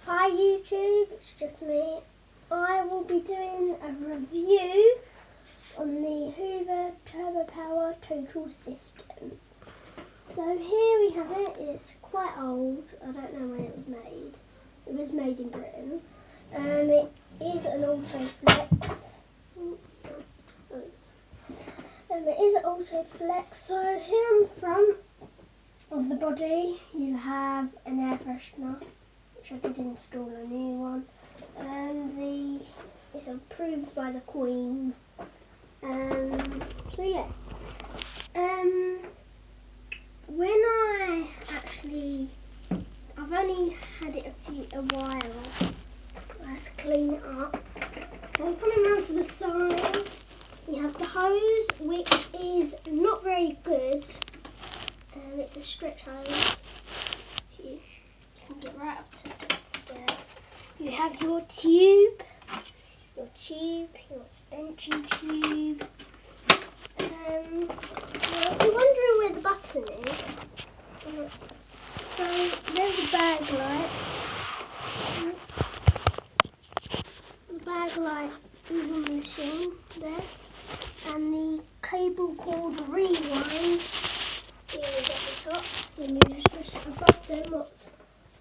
Hi YouTube, it's just me. I will be doing a review on the Hoover Turbo Power Total System. So here we have it. It's quite old. I don't know when it was made. It was made in Britain. It is an Autoflex. It is an Autoflex. So here on the front of the body you have an air freshener, which I did install a new one. It's approved by the Queen. So yeah. When I've only had it a while. I had to clean it up. So coming round to the side, you have the hose, which is not very good. It's a stretch hose. You can get right up to the stairs. You have your tube, your extension tube. Now if you're wondering where the button is, so there's a bag light. The bag light is on the machine there, and the cable called rewind is at the top. Then you just push the button what's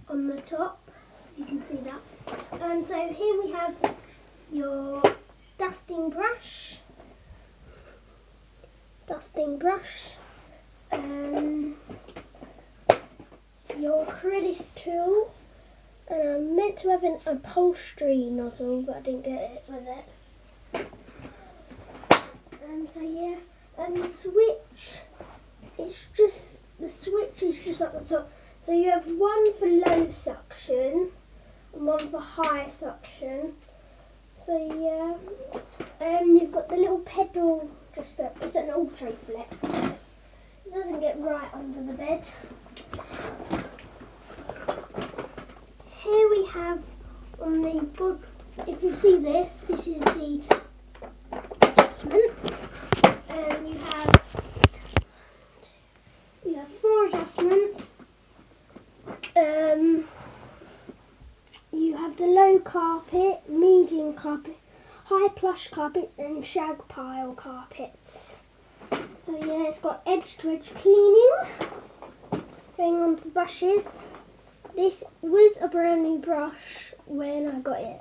on the top. You can see that. So here we have your dusting brush, your crevice tool, and I'm meant to have an upholstery nozzle, but I didn't get it with it. So yeah, and the switch is just at the top. So you have one for low suction and one for high suction. So yeah, you've got the little pedal. It's an Autoflex. It doesn't get right under the bed. Here we have on the board. If you see this is the adjustments. You have 4 adjustments. You have the low carpet, medium carpet, high plush carpets, and shag pile carpets. So yeah, it's got edge to edge cleaning. Going on to the brushes. This was a brand new brush when I got it.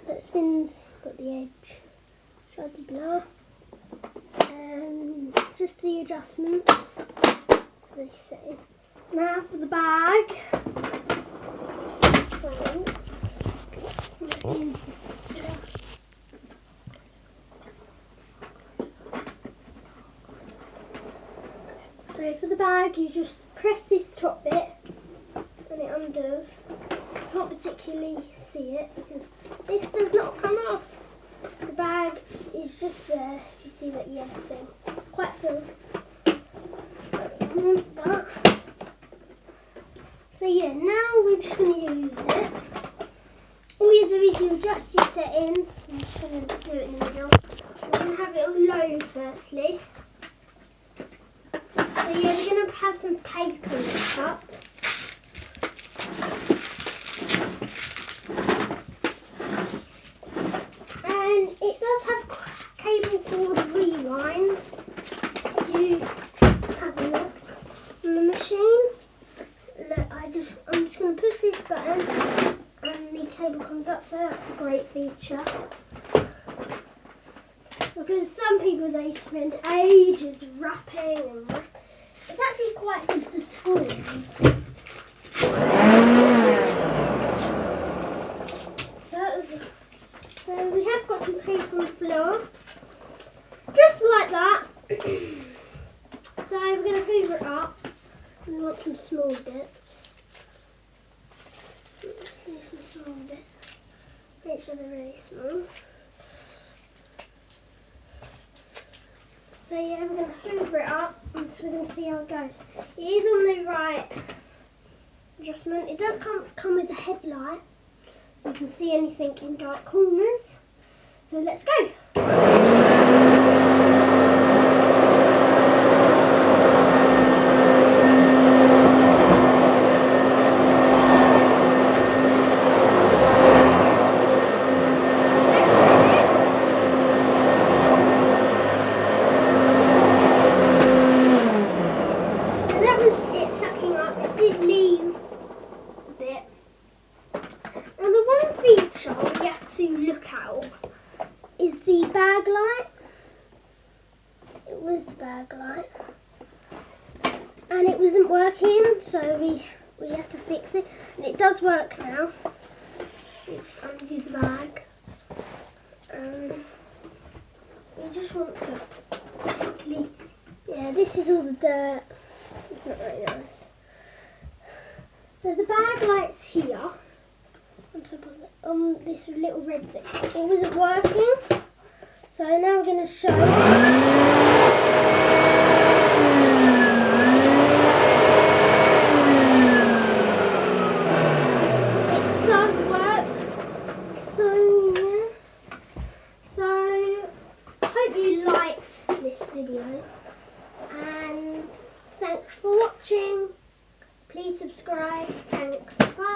So it spins, got the edge, shady blah. Just the adjustments for this setting. Now for the bag. So for the bag, you just press this top bit and it undoes. You can't particularly see it because this does not come off. The bag is just there, if you see that yellow thing. Quite full. So yeah, now we're just going to use it. All you do is you adjust your setting. I'm just going to do it in the middle. I'm going to have it on low firstly. So yeah, we're going to have some paper in the cup. And it does have cable called rewind. You have a look on the machine. Look, I'm just going to push this button and the cable comes up, so that's a great feature. Because some people, they spend ages wrapping and it's actually quite good for schools. So we have got some paper on the floor, just like that. So we're going to hoover it up. We want some small bits. Let's do some small bits. Make sure they're really small. So yeah, we're going to hoover it up, and so we're going to see how it goes. It is on the right adjustment. It does come with a headlight, so you can see anything in dark corners. So let's go. to look out is the bag light. It was the bag light. And it wasn't working, so we had to fix it. And it does work now. You just undo the bag. We just want to basically, yeah, this is all the dirt. It's not very nice. So the bag light's here on top of this little red thing. It wasn't working, so now we're going to show. It does work. So yeah. So I hope you liked this video, and thanks for watching. Please subscribe. Thanks. Bye.